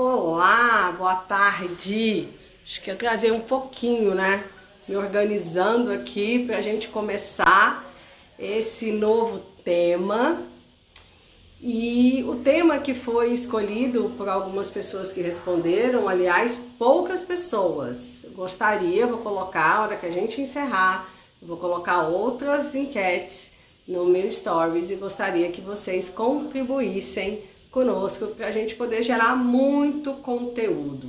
Olá, boa tarde. Acho que eu trazer um pouquinho, né? Me organizando aqui para a gente começar esse novo tema. E o tema que foi escolhido por algumas pessoas que responderam, aliás, poucas pessoas. Vou colocar, a hora que a gente encerrar, vou colocar outras enquetes no meu stories e gostaria que vocês contribuíssem conosco para a gente poder gerar muito conteúdo.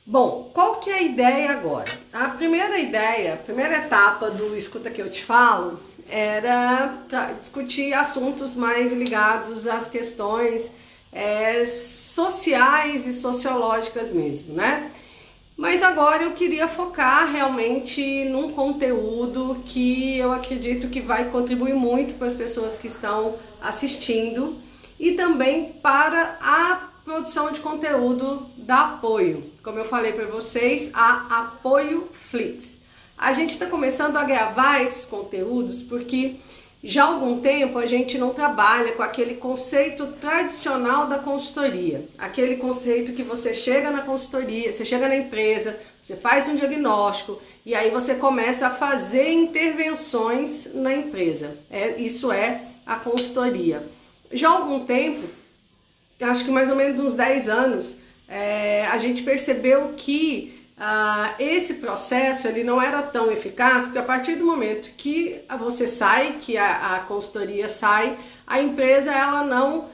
Bom, qual que é a ideia agora? A primeira ideia, a primeira etapa do Escuta Que Eu Te Falo era discutir assuntos mais ligados às questões sociais e sociológicas mesmo, né? Mas agora eu queria focar realmente num conteúdo que eu acredito que vai contribuir muito para as pessoas que estão assistindo e também para a produção de conteúdo da Apoio. Como eu falei para vocês, a Apoio Flix. A gente está começando a gravar esses conteúdos porque já há algum tempo a gente não trabalha com aquele conceito tradicional da consultoria. Aquele conceito que você chega na consultoria, você chega na empresa, você faz um diagnóstico e aí você começa a fazer intervenções na empresa. Isso é a consultoria. Já há algum tempo, acho que mais ou menos uns 10 anos, a gente percebeu que esse processo ele não era tão eficaz, porque a partir do momento que você sai, que a consultoria sai, a empresa ela não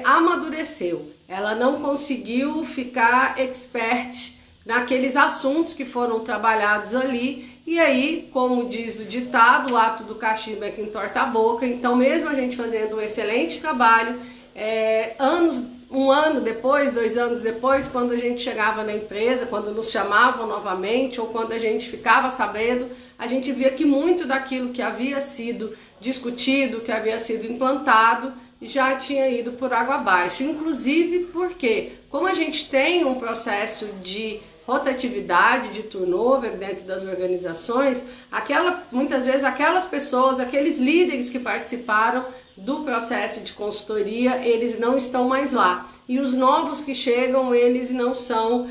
amadureceu, ela não conseguiu ficar expert naqueles assuntos que foram trabalhados ali, e aí, como diz o ditado, o hábito do cachimbo é que entorta a boca. Então mesmo a gente fazendo um excelente trabalho, um ano depois, 2 anos depois, quando a gente chegava na empresa, quando nos chamavam novamente ou quando a gente ficava sabendo, a gente via que muito daquilo que havia sido discutido, que havia sido implantado, já tinha ido por água abaixo. Inclusive porque, como a gente tem um processo de rotatividade, de turnover dentro das organizações, muitas vezes aquelas pessoas, aqueles líderes que participaram do processo de consultoria, eles não estão mais lá. E os novos que chegam, eles não são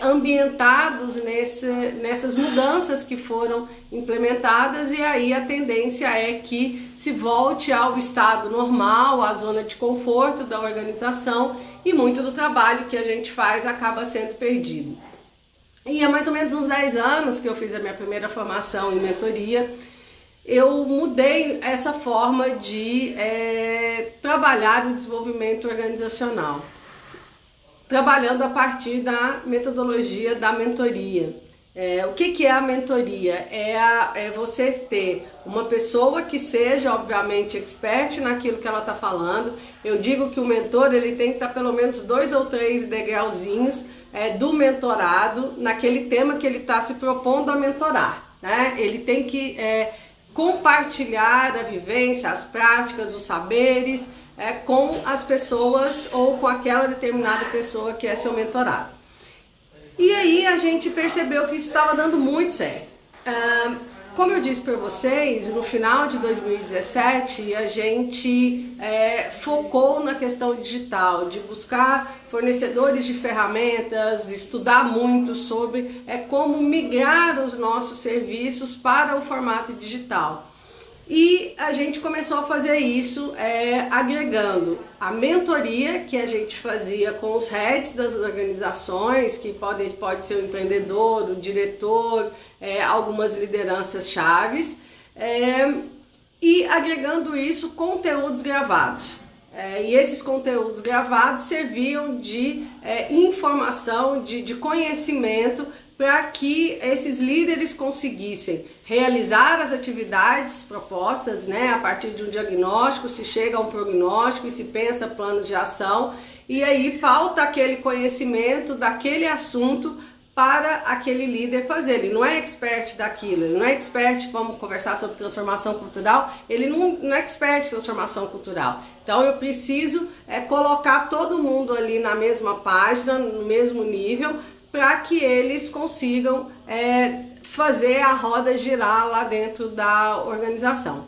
ambientados nessas mudanças que foram implementadas, e aí a tendência é que se volte ao estado normal, à zona de conforto da organização, e muito do trabalho que a gente faz acaba sendo perdido. E há mais ou menos uns 10 anos que eu fiz a minha primeira formação em mentoria, eu mudei essa forma de trabalhar o desenvolvimento organizacional, trabalhando a partir da metodologia da mentoria. O que é a mentoria? É você ter uma pessoa que seja, obviamente, expert naquilo que ela está falando. Eu digo que o mentor ele tem que estar pelo menos 2 ou 3 degrauzinhos do mentorado naquele tema que ele está se propondo a mentorar, né? Ele tem que compartilhar a vivência, as práticas, os saberes com as pessoas ou com aquela determinada pessoa que é seu mentorado. E aí a gente percebeu que isso estava dando muito certo. Como eu disse para vocês, no final de 2017 a gente focou na questão digital, de buscar fornecedores de ferramentas, estudar muito sobre como migrar os nossos serviços para o formato digital. E a gente começou a fazer isso agregando a mentoria que a gente fazia com os heads das organizações, que pode ser o empreendedor, o diretor, algumas lideranças chaves, e agregando isso conteúdos gravados. E esses conteúdos gravados serviam de informação, de conhecimento, para que esses líderes conseguissem realizar as atividades propostas, né? A partir de um diagnóstico, se chega a um prognóstico e se pensa plano de ação, e aí falta aquele conhecimento daquele assunto para aquele líder fazer. Ele não é expert daquilo, ele não é expert, vamos conversar sobre transformação cultural, ele não é expert em transformação cultural. Então eu preciso colocar todo mundo ali na mesma página, no mesmo nível, para que eles consigam fazer a roda girar lá dentro da organização.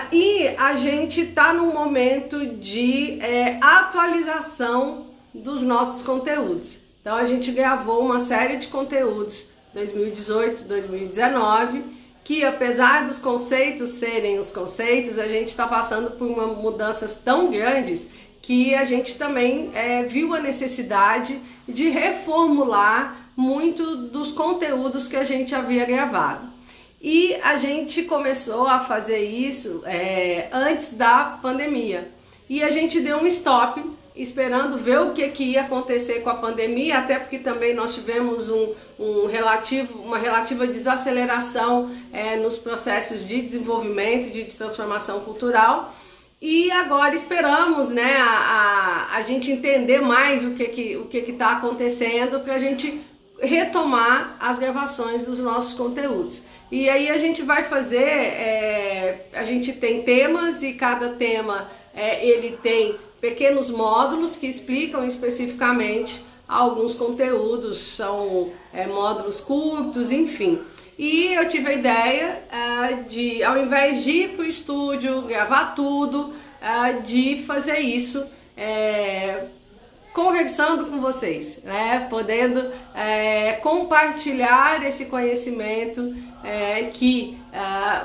E a gente está num momento de atualização dos nossos conteúdos. Então a gente gravou uma série de conteúdos 2018, 2019, que apesar dos conceitos serem os conceitos, a gente está passando por mudanças tão grandes que a gente também viu a necessidade de reformular muito dos conteúdos que a gente havia gravado. E a gente começou a fazer isso antes da pandemia. E a gente deu um stop, esperando ver o que ia acontecer com a pandemia, até porque também nós tivemos uma relativa desaceleração nos processos de desenvolvimento e de transformação cultural. E agora esperamos, né, a gente entender mais o que está acontecendo para a gente retomar as gravações dos nossos conteúdos. E aí a gente vai fazer, a gente tem temas e cada tema ele tem pequenos módulos que explicam especificamente alguns conteúdos, são módulos curtos, enfim. E eu tive a ideia de, ao invés de ir para o estúdio, gravar tudo, de fazer isso conversando com vocês, né? Podendo compartilhar esse conhecimento que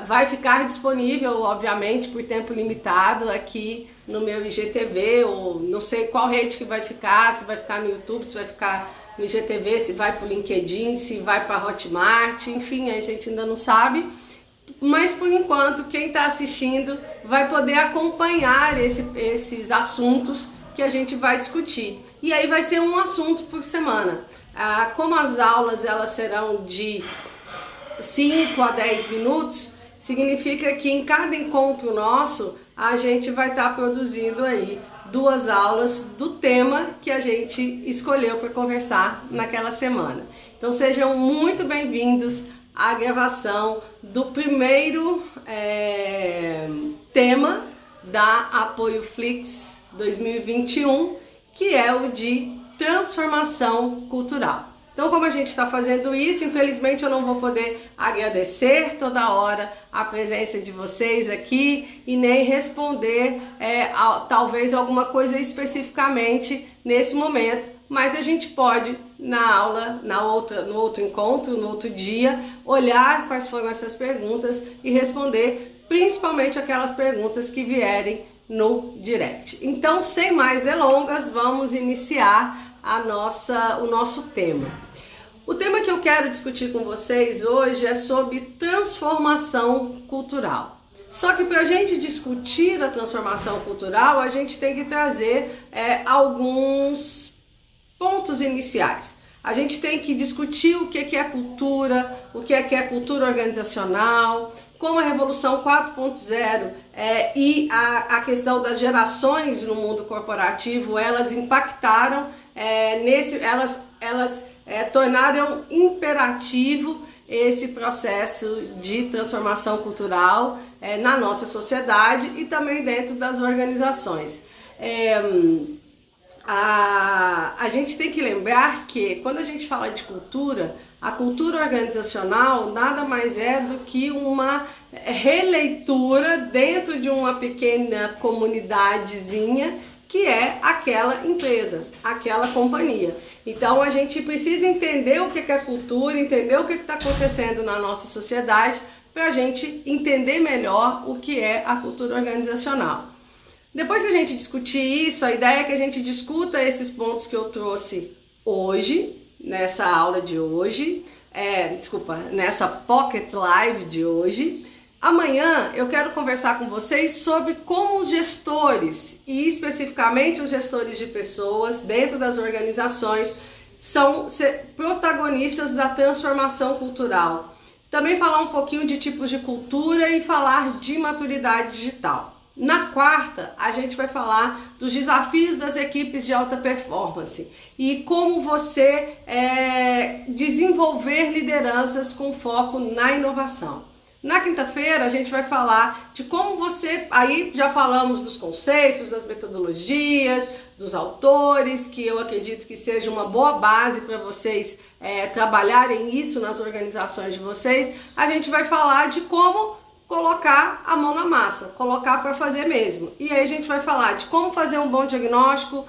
vai ficar disponível, obviamente, por tempo limitado aqui no meu IGTV, ou não sei qual rede que vai ficar, se vai ficar no YouTube, se vai ficar no IGTV, se vai para o LinkedIn, se vai para a Hotmart, enfim, a gente ainda não sabe. Mas por enquanto, quem está assistindo vai poder acompanhar esses assuntos que a gente vai discutir. E aí vai ser um assunto por semana. Como as aulas elas serão de 5 a 10 minutos, significa que em cada encontro nosso a gente vai estar produzindo aí 2 aulas do tema que a gente escolheu para conversar naquela semana. Então sejam muito bem-vindos à gravação do primeiro tema da Apoio Flix 2021, que é o de transformação cultural. Então, como a gente está fazendo isso, infelizmente eu não vou poder agradecer toda hora a presença de vocês aqui e nem responder talvez alguma coisa especificamente nesse momento, mas a gente pode na aula, no outro encontro, no outro dia, olhar quais foram essas perguntas e responder principalmente aquelas perguntas que vierem no direct. Então, sem mais delongas, vamos iniciar o nosso tema. O tema que eu quero discutir com vocês hoje é sobre transformação cultural. Só que para a gente discutir a transformação cultural, a gente tem que trazer alguns pontos iniciais. A gente tem que discutir o que é cultura, o que é cultura organizacional, como a Revolução 4.0 e a questão das gerações no mundo corporativo, elas impactaram elas tornaram imperativo esse processo de transformação cultural na nossa sociedade e também dentro das organizações. A gente tem que lembrar que quando a gente fala de cultura, a cultura organizacional nada mais é do que uma releitura dentro de uma pequena comunidadezinha que é aquela empresa, aquela companhia. Então a gente precisa entender o que é cultura, entender o que está acontecendo na nossa sociedade para a gente entender melhor o que é a cultura organizacional. Depois que a gente discutir isso, a ideia é que a gente discuta esses pontos que eu trouxe hoje, nessa aula de hoje, nessa Pocket Live de hoje. Amanhã eu quero conversar com vocês sobre como os gestores, e especificamente os gestores de pessoas dentro das organizações, são protagonistas da transformação cultural. Também falar um pouquinho de tipos de cultura e falar de maturidade digital. Na quarta, a gente vai falar dos desafios das equipes de alta performance e como você desenvolver lideranças com foco na inovação. Na quinta-feira, a gente vai falar de como você... Aí já falamos dos conceitos, das metodologias, dos autores, que eu acredito que seja uma boa base para vocês trabalharem isso nas organizações de vocês. A gente vai falar de como colocar a mão na massa, colocar para fazer mesmo. E aí a gente vai falar de como fazer um bom diagnóstico,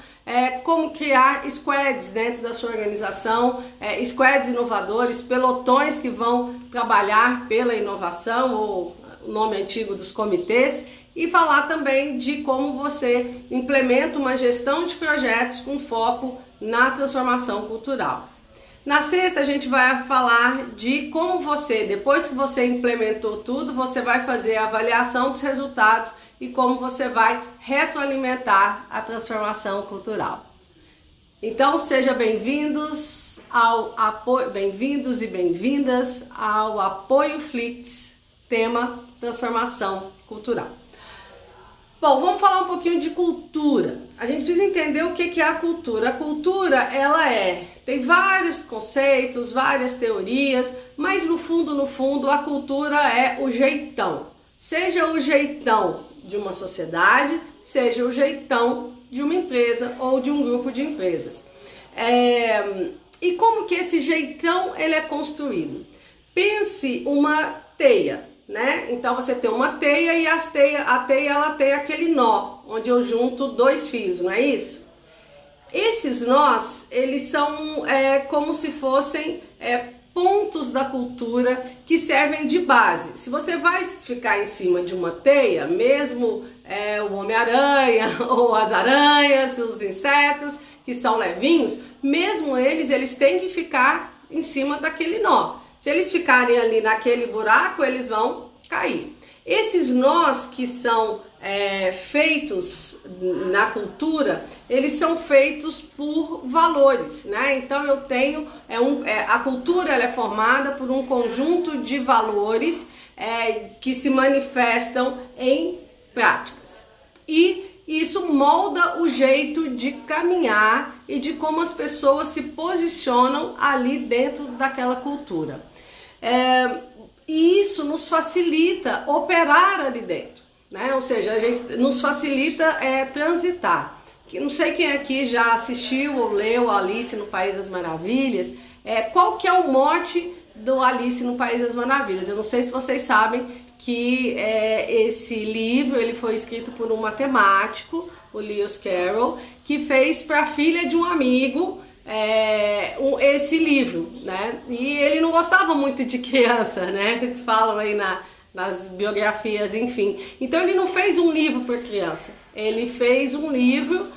como criar squads dentro da sua organização, squads inovadores, pelotões que vão trabalhar pela inovação, ou o nome antigo dos comitês, e falar também de como você implementa uma gestão de projetos com foco na transformação cultural. Na sexta a gente vai falar de como você, depois que você implementou tudo, você vai fazer a avaliação dos resultados e como você vai retroalimentar a transformação cultural. Então sejam bem-vindos e bem-vindas ao Apoio Flix, tema transformação cultural. Bom, vamos falar um pouquinho de cultura. A gente precisa entender o que é a cultura. A cultura, tem vários conceitos, várias teorias, mas no fundo, a cultura é o jeitão. Seja o jeitão de uma sociedade, seja o jeitão de uma empresa ou de um grupo de empresas. E como que esse jeitão ele é construído? Pense uma teia. Né? Então você tem uma teia e a teia ela tem aquele nó, onde eu junto dois fios, não é isso? Esses nós, eles são como se fossem pontos da cultura que servem de base. Se você vai ficar em cima de uma teia, mesmo o Homem-Aranha ou as aranhas, os insetos que são levinhos, mesmo eles têm que ficar em cima daquele nó. Se eles ficarem ali naquele buraco, eles vão cair. Esses nós que são feitos na cultura, eles são feitos por valores, né? Então eu tenho, a cultura ela é formada por um conjunto de valores que se manifestam em práticas. E isso molda o jeito de caminhar e de como as pessoas se posicionam ali dentro daquela cultura. E isso nos facilita operar ali dentro, né? Ou seja, nos facilita transitar. Não sei quem aqui já assistiu ou leu Alice no País das Maravilhas. Qual que é o mote do Alice no País das Maravilhas? Eu não sei se vocês sabem que esse livro ele foi escrito por um matemático, o Lewis Carroll, que fez para a filha de um amigo esse livro, né? E ele não gostava muito de criança, né? Eles falam aí nas biografias, enfim. Então ele não fez um livro para criança, ele fez um livro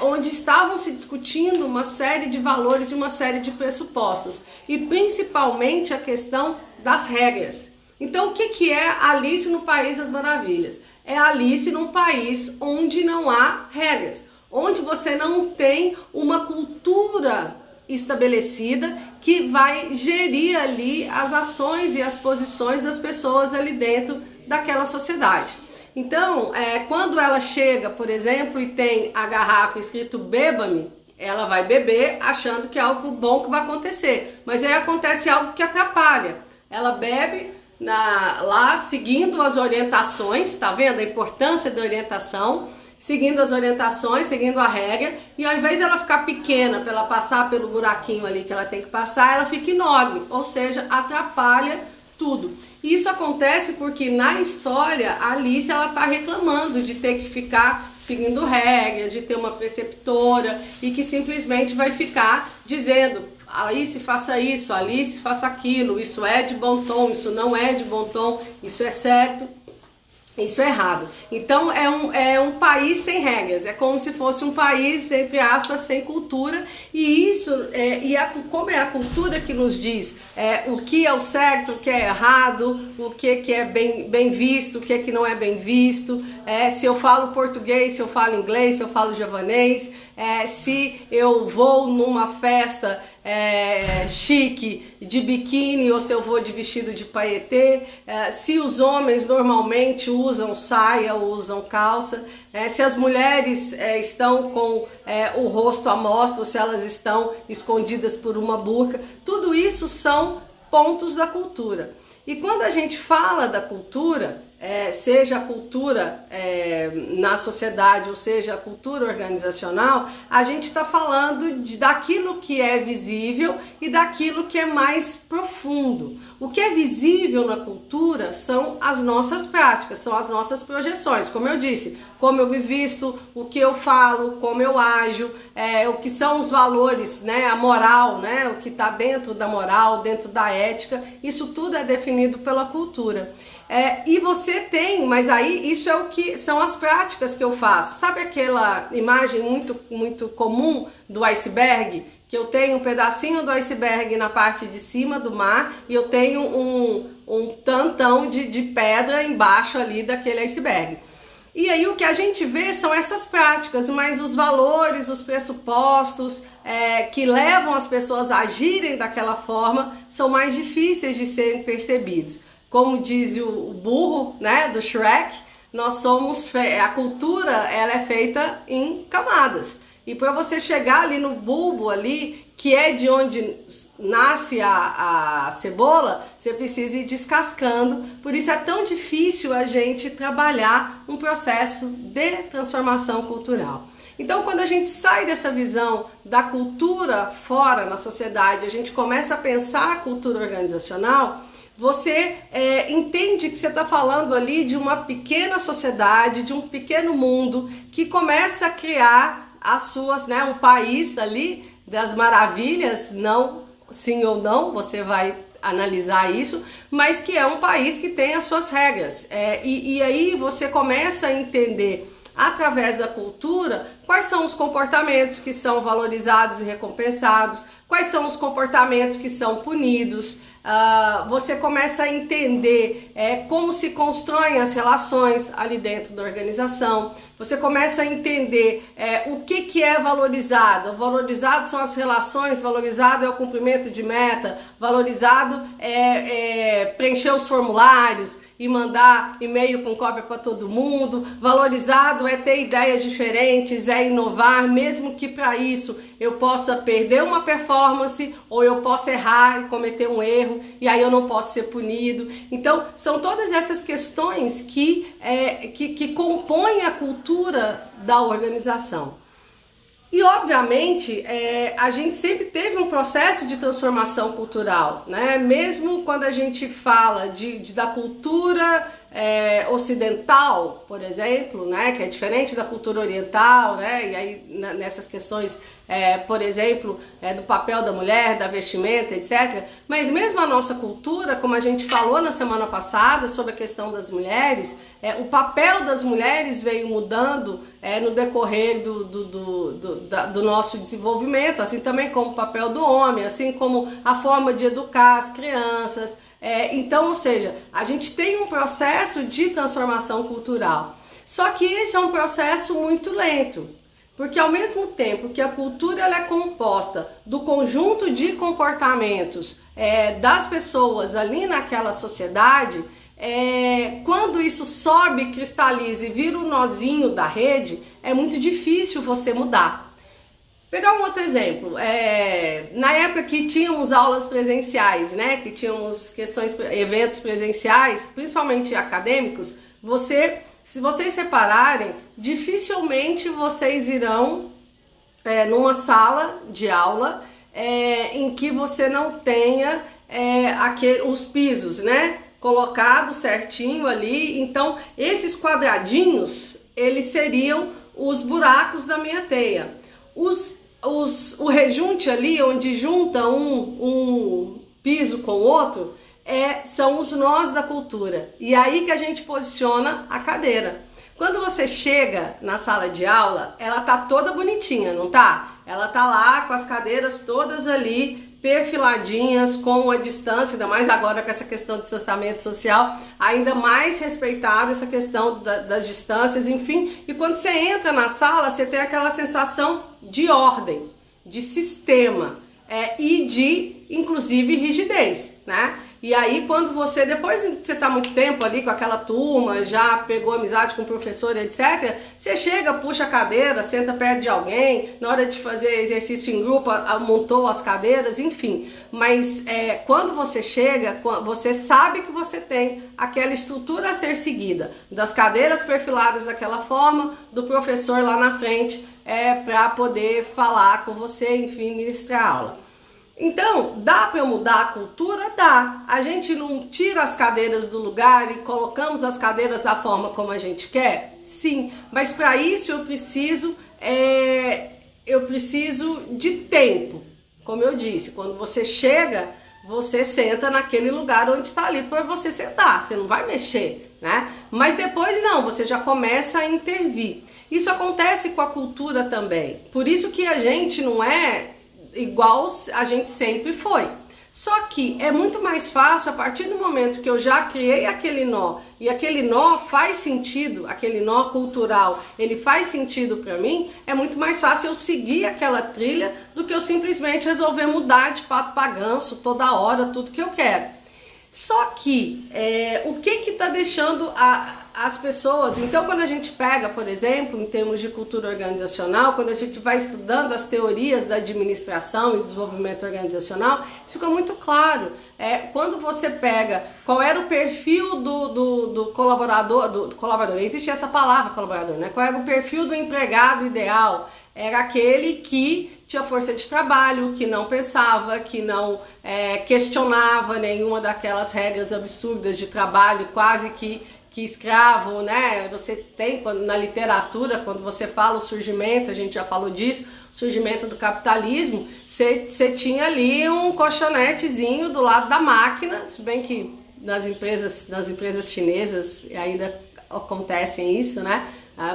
onde estavam se discutindo uma série de valores e uma série de pressupostos, e principalmente a questão das regras. Então o que é Alice no País das Maravilhas? É Alice num país onde não há regras, onde você não tem uma cultura estabelecida que vai gerir ali as ações e as posições das pessoas ali dentro daquela sociedade. Então, quando ela chega, por exemplo, e tem a garrafa escrito "beba-me", ela vai beber achando que é algo bom que vai acontecer, mas aí acontece algo que atrapalha. Ela bebe lá seguindo as orientações, tá vendo a importância da orientação? Seguindo as orientações, seguindo a regra, e ao invés dela ficar pequena para ela passar pelo buraquinho ali que ela tem que passar, ela fica enorme, ou seja, atrapalha tudo. E isso acontece porque na história a Alice ela está reclamando de ter que ficar seguindo regras, de ter uma preceptora e que simplesmente vai ficar dizendo: Alice, faça isso, Alice, faça aquilo, isso é de bom tom, isso não é de bom tom, isso é certo, isso é errado. Então é um país sem regras, é como se fosse um país, entre aspas, sem cultura, e isso como é a cultura que nos diz o que é o certo, o que é errado, o que é bem visto, o que não é bem visto, se eu falo português, se eu falo inglês, se eu falo javanês, se eu vou numa festa chique de biquíni ou se eu vou de vestido de paetê, se os homens normalmente usam saia ou usam calça, se as mulheres estão com o rosto à mostra ou se elas estão escondidas por uma burca. Tudo isso são pontos da cultura. E quando a gente fala da cultura, seja a cultura na sociedade, ou seja a cultura organizacional, a gente está falando daquilo que é visível e daquilo que é mais profundo. O que é visível na cultura são as nossas práticas, são as nossas projeções, como eu disse, como eu me visto, o que eu falo, como eu ajo, o que são os valores, né, a moral, né, o que está dentro da moral, dentro da ética, isso tudo é definido pela cultura. E você tem, mas aí isso é o que são as práticas que eu faço. Sabe aquela imagem muito comum do iceberg? Que eu tenho um pedacinho do iceberg na parte de cima do mar e eu tenho um tantão de pedra embaixo ali daquele iceberg. E aí o que a gente vê são essas práticas, mas os valores, os pressupostos que levam as pessoas a agirem daquela forma são mais difíceis de serem percebidos. Como diz o burro, né, do Shrek, nós somos a cultura, ela é feita em camadas. E para você chegar ali no bulbo ali, que é de onde nasce a cebola, você precisa ir descascando. Por isso é tão difícil a gente trabalhar um processo de transformação cultural. Então, quando a gente sai dessa visão da cultura fora na sociedade, a gente começa a pensar a cultura organizacional, você entende que você está falando ali de uma pequena sociedade, de um pequeno mundo que começa a criar as suas, né, um país ali das maravilhas, não sim ou não, você vai analisar isso, mas que é um país que tem as suas regras. E aí você começa a entender através da cultura quais são os comportamentos que são valorizados e recompensados, quais são os comportamentos que são punidos. Você começa a entender como se constroem as relações ali dentro da organização, você começa a entender o que é valorizado. Valorizado são as relações, valorizado é o cumprimento de meta, valorizado é preencher os formulários e mandar e-mail com cópia para todo mundo, valorizado é ter ideias diferentes, é inovar, mesmo que para isso eu possa perder uma performance ou eu possa errar e cometer um erro e aí eu não posso ser punido. Então são todas essas questões que compõem a cultura da organização. E obviamente a gente sempre teve um processo de transformação cultural, né? Mesmo quando a gente fala da cultura ocidental, por exemplo, né? Que é diferente da cultura oriental, né? E aí nessas questões, por exemplo, do papel da mulher, da vestimenta, etc. Mas mesmo a nossa cultura, como a gente falou na semana passada sobre a questão das mulheres, o papel das mulheres veio mudando no decorrer do nosso desenvolvimento, assim também como o papel do homem, assim como a forma de educar as crianças. Então, ou seja, a gente tem um processo de transformação cultural. Só que esse é um processo muito lento, porque ao mesmo tempo que a cultura ela é composta do conjunto de comportamentos das pessoas ali naquela sociedade, quando isso sobe, cristaliza e vira o nozinho da rede, é muito difícil você mudar. Pegar um outro exemplo, na época que tínhamos aulas presenciais, né, que tínhamos eventos presenciais, principalmente acadêmicos, se vocês separarem, dificilmente vocês irão numa sala de aula em que você não tenha os pisos, né, colocados certinho ali. Então, esses quadradinhos, eles seriam os buracos da minha teia. O rejunte ali, onde junta um piso com o outro, são os nós da cultura. E aí que a gente posiciona a cadeira. Quando você chega na sala de aula, ela tá toda bonitinha, não tá? Ela tá lá com as cadeiras todas ali, perfiladinhas, com a distância, ainda mais agora com essa questão de distanciamento social, ainda mais respeitado essa questão das distâncias, enfim. E quando você entra na sala, você tem aquela sensação de ordem, de sistema e de, inclusive, rigidez, né? E aí quando você, depois que você tá muito tempo ali com aquela turma, já pegou amizade com o professor, etc., você chega, puxa a cadeira, senta perto de alguém, na hora de fazer exercício em grupo, montou as cadeiras, enfim. Mas quando você chega, você sabe que você tem aquela estrutura a ser seguida, das cadeiras perfiladas daquela forma, do professor lá na frente, para poder falar com você, enfim, ministrar a aula. Então, dá para mudar a cultura? Dá. A gente não tira as cadeiras do lugar e colocamos as cadeiras da forma como a gente quer? Sim, mas para isso eu preciso de tempo. Como eu disse, quando você chega, você senta naquele lugar onde está ali para você sentar, você não vai mexer, né? Mas depois não, você já começa a intervir. Isso acontece com a cultura também. Por isso que a gente não é igual a gente sempre foi. Só que é muito mais fácil a partir do momento que eu já criei aquele nó e aquele nó faz sentido, aquele nó cultural, ele faz sentido para mim, é muito mais fácil eu seguir aquela trilha do que eu simplesmente resolver mudar de pato para ganso toda hora, tudo que eu quero. Só que o que está deixando as pessoas... Então, quando a gente pega, por exemplo, em termos de cultura organizacional, quando a gente vai estudando as teorias da administração e desenvolvimento organizacional, isso fica muito claro. Quando você pega qual era o perfil do colaborador, existe essa palavra colaborador, né? Qual era o perfil do empregado ideal? Era aquele que tinha força de trabalho, que não pensava, que não questionava nenhuma daquelas regras absurdas de trabalho, quase que escravo, né? Você tem, na literatura, quando você fala o surgimento, a gente já falou disso, o surgimento do capitalismo, você tinha ali um colchonetezinho do lado da máquina, se bem que nas empresas chinesas ainda acontecem isso, né?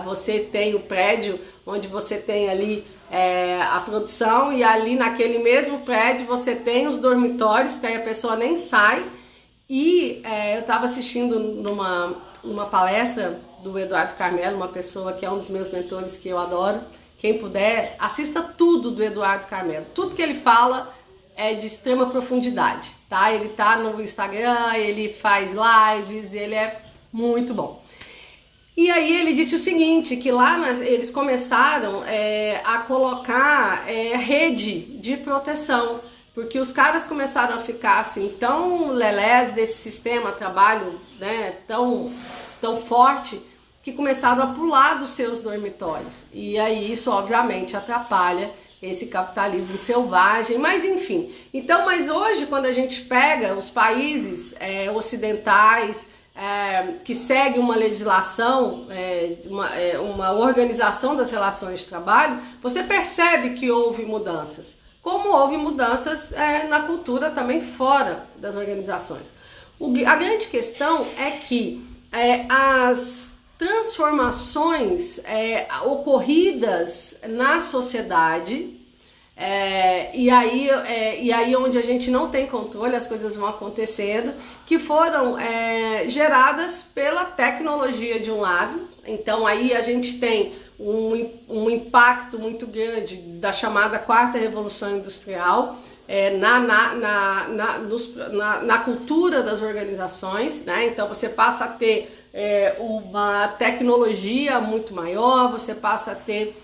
Você tem o prédio onde você tem ali a produção e ali naquele mesmo prédio você tem os dormitórios, porque aí a pessoa nem sai. E eu estava assistindo numa palestra do Eduardo Carmelo, uma pessoa que é um dos meus mentores que eu adoro. Quem puder, assista tudo do Eduardo Carmelo. Tudo que ele fala é de extrema profundidade, tá? Ele tá no Instagram, ele faz lives, ele é muito bom. E aí ele disse o seguinte, que lá eles começaram a colocar rede de proteção, porque os caras começaram a ficar assim tão lelés desse sistema trabalho, né, tão forte, que começaram a pular dos seus dormitórios. E aí isso obviamente atrapalha esse capitalismo selvagem, mas enfim. Então, mas hoje quando a gente pega os países ocidentais, que segue uma legislação, uma organização das relações de trabalho, você percebe que houve mudanças. Como houve mudanças na cultura também fora das organizações. A grande questão é que as transformações ocorridas na sociedade, e aí onde a gente não tem controle, as coisas vão acontecendo, que foram geradas pela tecnologia de um lado. Então aí a gente tem um impacto muito grande da chamada quarta revolução industrial na cultura das organizações, né? Então você passa a ter uma tecnologia muito maior, você passa a ter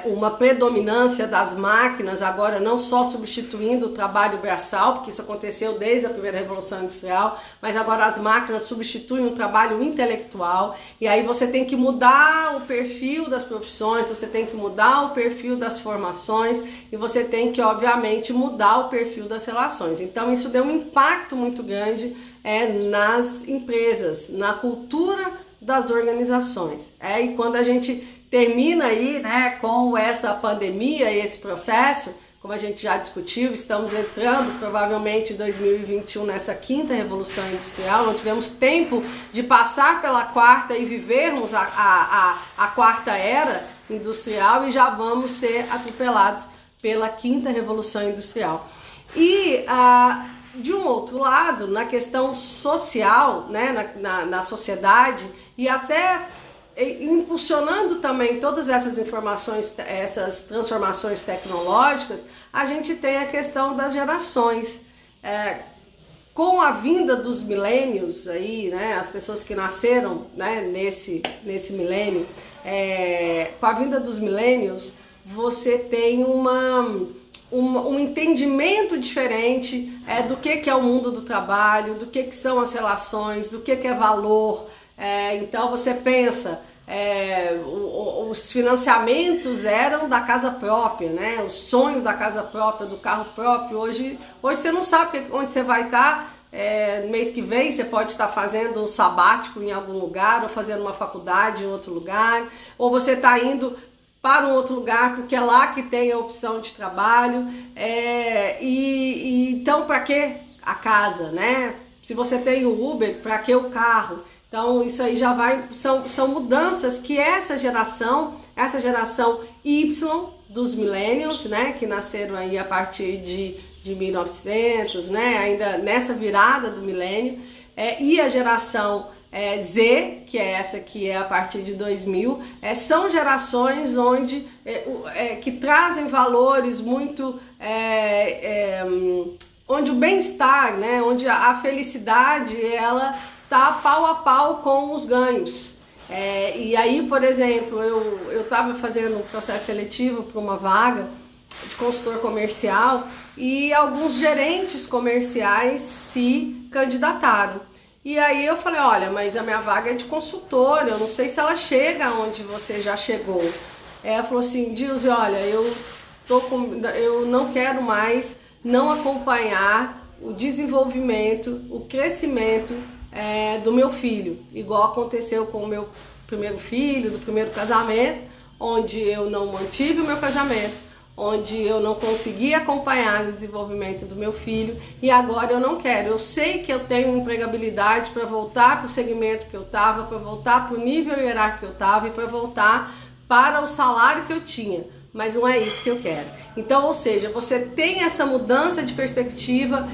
uma predominância das máquinas, agora não só substituindo o trabalho braçal, porque isso aconteceu desde a primeira Revolução Industrial, mas agora as máquinas substituem o trabalho intelectual, e aí você tem que mudar o perfil das profissões, você tem que mudar o perfil das formações, e você tem que, obviamente, mudar o perfil das relações. Então isso deu um impacto muito grande nas empresas, na cultura das organizações. E quando a gente termina aí, né, com essa pandemia e esse processo, como a gente já discutiu, estamos entrando provavelmente em 2021 nessa quinta revolução industrial, não tivemos tempo de passar pela quarta e vivermos a quarta era industrial e já vamos ser atropelados pela quinta revolução industrial. E de um outro lado, na questão social, né, na sociedade e até impulsionando também todas essas informações, essas transformações tecnológicas, a gente tem a questão das gerações. com a vinda dos milênios aí, né, as pessoas que nasceram, né, nesse milênio, com a vinda dos milênios, você tem um entendimento diferente do que é o mundo do trabalho, do que são as relações, do que é valor. Então você pensa, os financiamentos eram da casa própria, né? O sonho da casa própria, do carro próprio. Hoje você não sabe onde você vai estar. No mês que vem você pode estar fazendo um sabático em algum lugar, ou fazendo uma faculdade em outro lugar, ou você está indo para um outro lugar porque é lá que tem a opção de trabalho. Então, para que a casa, né? Se você tem o Uber, para que o carro? Então isso aí já vai, são mudanças que essa geração Y dos millennials, né, que nasceram aí a partir de 1900, né, ainda nessa virada do milênio, e a geração Z, que é essa que é a partir de 2000, são gerações onde que trazem valores muito onde o bem-estar, né, onde a felicidade ela tá pau a pau com os ganhos. E aí, por exemplo, eu estava fazendo um processo seletivo para uma vaga de consultor comercial e alguns gerentes comerciais se candidataram. E aí eu falei, olha, mas a minha vaga é de consultor, eu não sei se ela chega onde você já chegou. Ela falou assim, Dilze, olha, eu não quero mais não acompanhar o desenvolvimento, o crescimento do meu filho, igual aconteceu com o meu primeiro filho, do primeiro casamento, onde eu não mantive o meu casamento, onde eu não consegui acompanhar o desenvolvimento do meu filho, e agora eu não quero. Eu sei que eu tenho empregabilidade para voltar para o segmento que eu estava, para voltar para o nível hierárquico que eu estava e para voltar para o salário que eu tinha, mas não é isso que eu quero. Então, ou seja, você tem essa mudança de perspectiva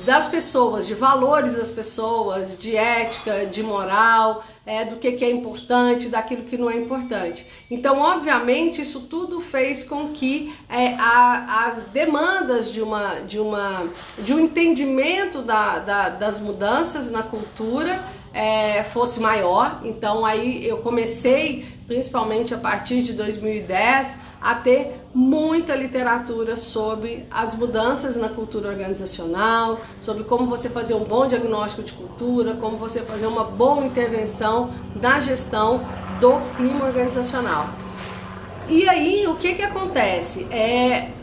das pessoas, de valores das pessoas, de ética, de moral, do que é importante, daquilo que não é importante. Então, obviamente, isso tudo fez com que as demandas de um entendimento das mudanças na cultura fosse maior. Então, aí eu comecei, principalmente a partir de 2010, a ter muita literatura sobre as mudanças na cultura organizacional, sobre como você fazer um bom diagnóstico de cultura, como você fazer uma boa intervenção na gestão do clima organizacional. E aí, o que acontece?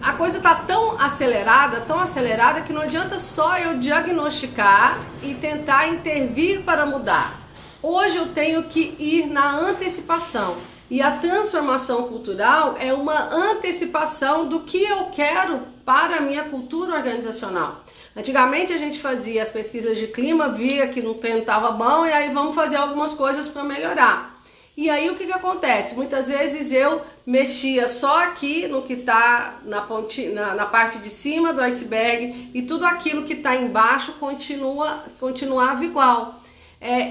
A coisa está tão acelerada que não adianta só eu diagnosticar e tentar intervir para mudar. Hoje eu tenho que ir na antecipação. E a transformação cultural é uma antecipação do que eu quero para a minha cultura organizacional. Antigamente a gente fazia as pesquisas de clima, via que no treino estava bom e aí vamos fazer algumas coisas para melhorar. E aí o que acontece? Muitas vezes eu mexia só aqui no que está na parte de cima do iceberg e tudo aquilo que está embaixo continuava igual.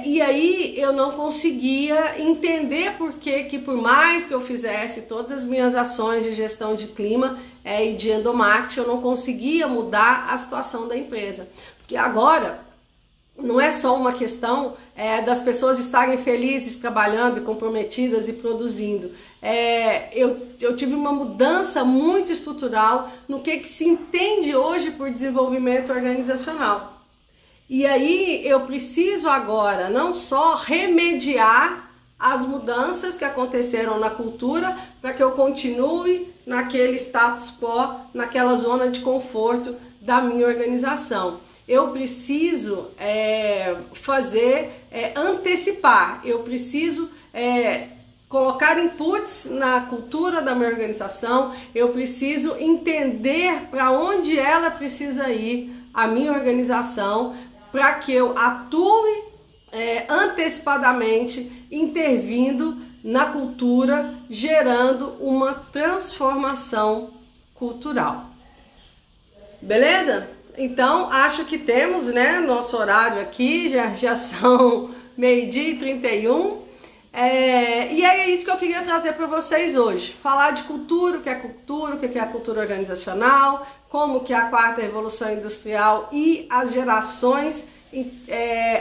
E aí eu não conseguia entender por que por mais que eu fizesse todas as minhas ações de gestão de clima e de endomarketing, eu não conseguia mudar a situação da empresa. Porque agora não é só uma questão das pessoas estarem felizes trabalhando, comprometidas e produzindo. Eu tive uma mudança muito estrutural no que se entende hoje por desenvolvimento organizacional. E aí eu preciso agora não só remediar as mudanças que aconteceram na cultura para que eu continue naquele status quo, naquela zona de conforto da minha organização. Eu preciso antecipar, eu preciso colocar inputs na cultura da minha organização, eu preciso entender para onde ela precisa ir, a minha organização, para que eu atue antecipadamente, intervindo na cultura, gerando uma transformação cultural. Beleza? Então, acho que temos, né, nosso horário aqui, já são 12h31. E é isso que eu queria trazer para vocês hoje. Falar de cultura, o que é a cultura organizacional, como que a quarta revolução industrial e as gerações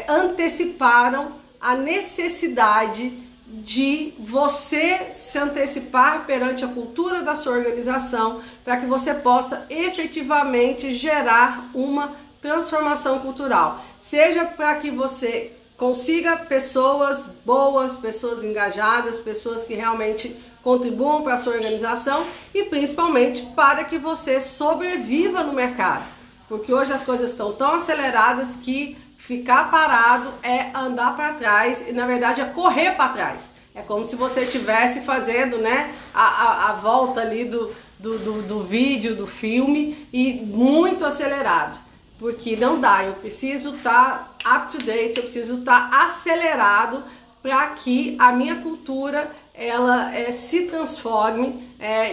anteciparam a necessidade de você se antecipar perante a cultura da sua organização para que você possa efetivamente gerar uma transformação cultural. Seja para que você consiga pessoas boas, pessoas engajadas, pessoas que realmente contribuam para a sua organização e principalmente para que você sobreviva no mercado. Porque hoje as coisas estão tão aceleradas que ficar parado é andar para trás e na verdade é correr para trás. É como se você estivesse fazendo, né, a volta ali do vídeo, do filme e muito acelerado. Porque não dá, eu preciso estar up to date, eu preciso estar acelerado para que a minha cultura ela se transforme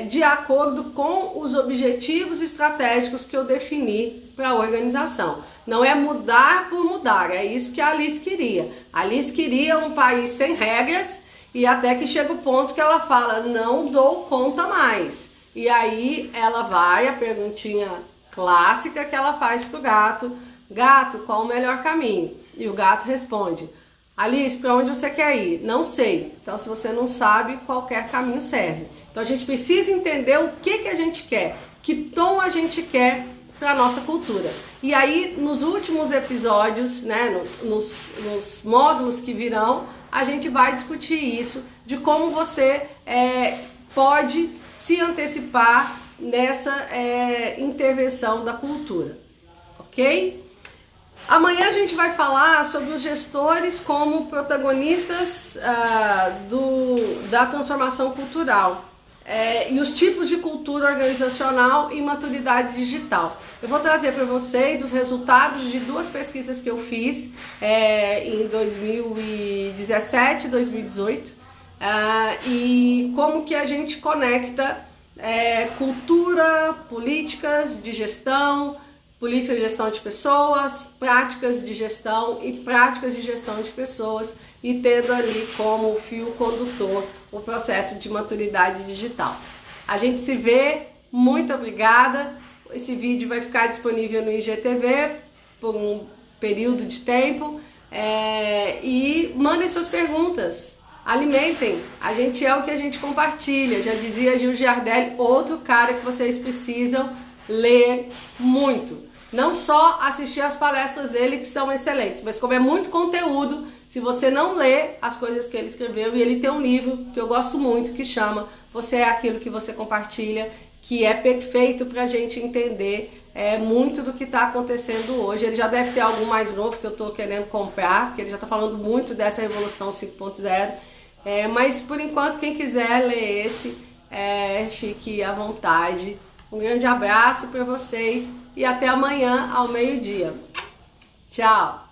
de acordo com os objetivos estratégicos que eu defini para a organização. Não é mudar por mudar, é isso que a Alice queria. A Alice queria um país sem regras e até que chega o ponto que ela fala, não dou conta mais. E aí ela vai, a perguntinha clássica que ela faz pro gato, gato, qual o melhor caminho? E o gato responde, Alice, para onde você quer ir? Não sei. Então, se você não sabe, qualquer caminho serve. Então, a gente precisa entender o que a gente quer, que tom a gente quer para a nossa cultura. E aí, nos últimos episódios, né, nos módulos que virão, a gente vai discutir isso, de como você pode se antecipar nessa intervenção da cultura, ok? Amanhã a gente vai falar sobre os gestores como protagonistas da transformação cultural e os tipos de cultura organizacional e maturidade digital. Eu vou trazer para vocês os resultados de duas pesquisas que eu fiz em 2017 e 2018 e como que a gente conecta cultura, políticas de gestão de pessoas, práticas de gestão e práticas de gestão de pessoas e tendo ali como fio condutor o processo de maturidade digital. A gente se vê, muito obrigada. Esse vídeo vai ficar disponível no IGTV por um período de tempo e mandem suas perguntas. Alimentem, a gente é o que a gente compartilha. Já dizia Gil Giardelli, outro cara que vocês precisam ler muito. Não só assistir as palestras dele, que são excelentes, mas como é muito conteúdo, se você não lê as coisas que ele escreveu, e ele tem um livro que eu gosto muito, que chama Você é Aquilo que Você Compartilha, que é perfeito para a gente entender muito do que está acontecendo hoje. Ele já deve ter algum mais novo que eu estou querendo comprar, porque ele já está falando muito dessa Revolução 5.0, mas por enquanto quem quiser ler esse, fique à vontade. Um grande abraço para vocês e até amanhã ao meio-dia. Tchau!